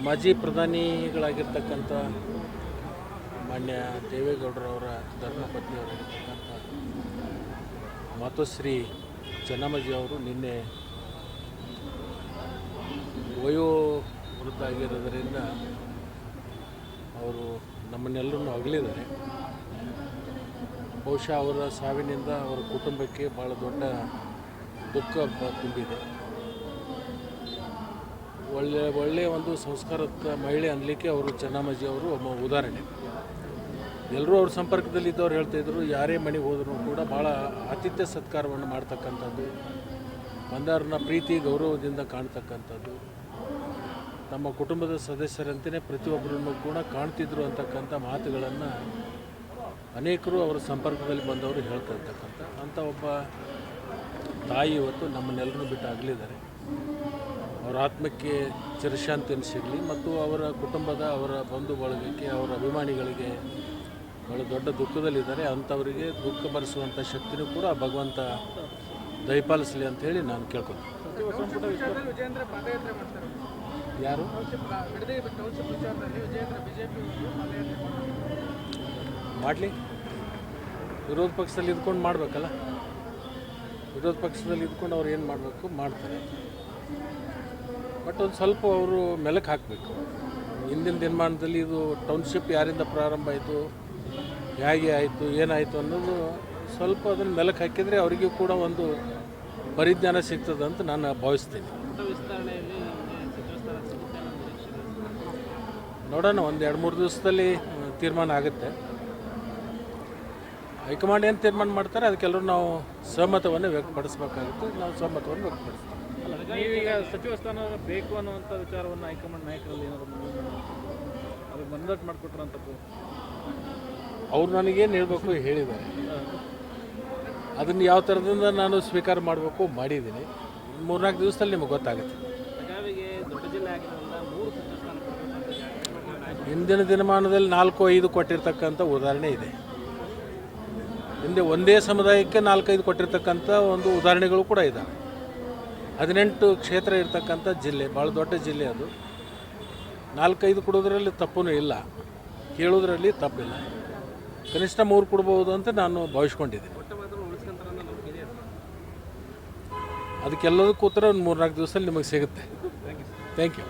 ಮಾಜಿ ಪ್ರಧಾನಿಗಳಾಗಿರ್ತಕ್ಕಂಥ ಮಾನ್ಯ ದೇವೇಗೌಡರವರ ಧರ್ಮಪತ್ನಿಯವರಾಗಿರ್ತಕ್ಕಂಥ ಮಾತೋಶ್ರೀ ಚೆನ್ನಮ್ಮಾಜಿ ಅವರು ನಿನ್ನೆ ವಯೋವೃದ್ಧ ಆಗಿರೋದರಿಂದ ಅವರು ನಮ್ಮನ್ನೆಲ್ಲರನ್ನು ಅಗಲಿದ್ದಾರೆ. ಬಹುಶಃ ಅವರ ಸಾವಿನಿಂದ ಅವರ ಕುಟುಂಬಕ್ಕೆ ಭಾಳ ದೊಡ್ಡ ದುಃಖ ತುಂಬಿದೆ. ಒಳ್ಳೆಯ ಒಂದು ಸಂಸ್ಕಾರಯುಕ್ತ ಮಹಿಳೆ ಅನ್ನಲಿಕ್ಕೆ ಅವರು ಚೆನ್ನಮ್ಮಾಜಿ ಅವರು ಒಬ್ಬ ಉದಾಹರಣೆ. ಎಲ್ಲರೂ ಅವ್ರ ಸಂಪರ್ಕದಲ್ಲಿದ್ದವ್ರು ಹೇಳ್ತಾಯಿದ್ರು, ಯಾರೇ ಮನೆಗೆ ಹೋದರೂ ಕೂಡ ಭಾಳ ಆತಿಥ್ಯ ಸತ್ಕಾರವನ್ನು ಮಾಡ್ತಕ್ಕಂಥದ್ದು, ಬಂದವ್ರನ್ನ ಪ್ರೀತಿ ಗೌರವದಿಂದ ಕಾಣ್ತಕ್ಕಂಥದ್ದು, ನಮ್ಮ ಕುಟುಂಬದ ಸದಸ್ಯರಂತೆಯೇ ಪ್ರತಿಯೊಬ್ಬರನ್ನು ಕೂಡ ಕಾಣ್ತಿದ್ರು ಅಂತಕ್ಕಂಥ ಮಾತುಗಳನ್ನು ಅನೇಕರು ಅವರ ಸಂಪರ್ಕದಲ್ಲಿ ಬಂದವರು ಹೇಳ್ತಾ ಇರ್ತಕ್ಕಂಥ ಅಂಥ ಒಬ್ಬ ತಾಯಿ ಇವತ್ತು ನಮ್ಮನ್ನೆಲ್ಲರೂ ಬಿಟ್ಟು ಆಗಲಿದ್ದಾರೆ. ಅವರ ಆತ್ಮಕ್ಕೆ ಚಿರಶಾಂತಿಯನ್ನು ಸಿಗಲಿ ಮತ್ತು ಅವರ ಕುಟುಂಬದ ಅವರ ಬಂಧು ಬಳಗಕ್ಕೆ ಅವರ ಅಭಿಮಾನಿಗಳಿಗೆ ಭಾಳ ದೊಡ್ಡ ದುಃಖದಲ್ಲಿದ್ದಾರೆ. ಅಂಥವರಿಗೆ ದುಃಖ ಭರಿಸುವಂಥ ಶಕ್ತಿನೂ ಕೂಡ ಭಗವಂತ ದಯಪಾಲಿಸಲಿ ಅಂತ ಹೇಳಿ ನಾನು ಕೇಳ್ಕೊತೀನಿ. ಯಾರು ಮಾಡಲಿ, ವಿರೋಧ ಪಕ್ಷದಲ್ಲಿ ಇದ್ಕೊಂಡು ಮಾಡಬೇಕಲ್ಲ. ವಿರೋಧ ಪಕ್ಷದಲ್ಲಿ ಇದ್ಕೊಂಡು ಅವ್ರು ಏನು ಮಾಡಬೇಕು ಮಾಡ್ತಾರೆ. ಬಟ್ ಒಂದು ಸ್ವಲ್ಪ ಅವರು ಮೆಲುಕು ಹಾಕಬೇಕು. ಹಿಂದಿನ ದಿನಮಾನದಲ್ಲಿ ಇದು ಟೌನ್ಶಿಪ್ ಯಾರಿಂದ ಪ್ರಾರಂಭ ಆಯಿತು, ಹೇಗೆ ಆಯಿತು, ಏನಾಯಿತು ಅನ್ನೋದು ಸ್ವಲ್ಪ ಅದನ್ನು ಮೆಲುಕು ಹಾಕಿದರೆ ಅವರಿಗೂ ಕೂಡ ಒಂದು ಪರಿಜ್ಞಾನ ಸಿಗ್ತದೆ ಅಂತ ನಾನು ಭಾವಿಸ್ತೀನಿ. ನೋಡೋಣ, ಒಂದು 2-3 ದಿವಸದಲ್ಲಿ ತೀರ್ಮಾನ ಆಗುತ್ತೆ. ಹೈಕಮಾಂಡ್ ಏನು ತೀರ್ಮಾನ ಮಾಡ್ತಾರೆ ಅದಕ್ಕೆಲ್ಲರೂ ನಾವು ಸಹಮತವನ್ನು ವ್ಯಕ್ತಪಡಿಸಬೇಕಾಗುತ್ತೆ. ನಾವು ಸಹಮತವನ್ನು ವ್ಯಕ್ತಪಡಿಸ್ತೀವಿ. ನೀವೀಗ ಸಚಿವ ಸ್ಥಾನ ಬೇಕು ಅನ್ನುವಂಥ ವಿಚಾರವನ್ನು ಹೈಕಮಾಂಡ್ ನಾಯಕರಲ್ಲಿ ಏನಾದರೂ ಅವ್ರಿಗೆ ಮನದಟ್ಟು ಮಾಡಿಕೊಟ್ರಂಥದ್ದು ಅವ್ರು ನನಗೇನು ಹೇಳಬೇಕು ಹೇಳಿದ್ದಾರೆ. ಅದನ್ನು ಯಾವ ಥರದಿಂದ ನಾನು ಸ್ವೀಕಾರ ಮಾಡಬೇಕು ಮಾಡಿದ್ದೀನಿ. 3-4 ದಿವಸದಲ್ಲಿ ನಿಮಗೆ ಗೊತ್ತಾಗುತ್ತೆ. ಬೆಳಗಾವಿಗೆ ದೊಡ್ಡ ಜಿಲ್ಲೆ ಆಗಿರೋದ್ರಿಂದ 3 ಸಚಿವ ಸ್ಥಾನ ಹಿಂದಿನ ದಿನಮಾನದಲ್ಲಿ 4-5 ಕೊಟ್ಟಿರ್ತಕ್ಕಂಥ ಉದಾಹರಣೆ ಇದೆ. ಹಿಂದೆ ಒಂದೇ ಸಮುದಾಯಕ್ಕೆ 4-5 ಕೊಟ್ಟಿರ್ತಕ್ಕಂಥ ಒಂದು ಉದಾಹರಣೆಗಳು ಕೂಡ ಇದೆ. 18 ಕ್ಷೇತ್ರ ಇರ್ತಕ್ಕಂಥ ಜಿಲ್ಲೆ, ಭಾಳ ದೊಡ್ಡ ಜಿಲ್ಲೆ ಅದು. 4-5 ಕೊಡೋದ್ರಲ್ಲಿ ತಪ್ಪೂ ಇಲ್ಲ, ಕೇಳೋದ್ರಲ್ಲಿ ತಪ್ಪಿಲ್ಲ. ಕನಿಷ್ಠ 3 ಕೊಡ್ಬೋದು ಅಂತ ನಾನು ಭಾವಿಸ್ಕೊಂಡಿದ್ದೀನಿ. ಅದಕ್ಕೆಲ್ಲದಕ್ಕೂ ಉತ್ತರ ಒಂದು 3-4 ದಿವಸದಲ್ಲಿ ನಿಮಗೆ ಸಿಗುತ್ತೆ. Thank you.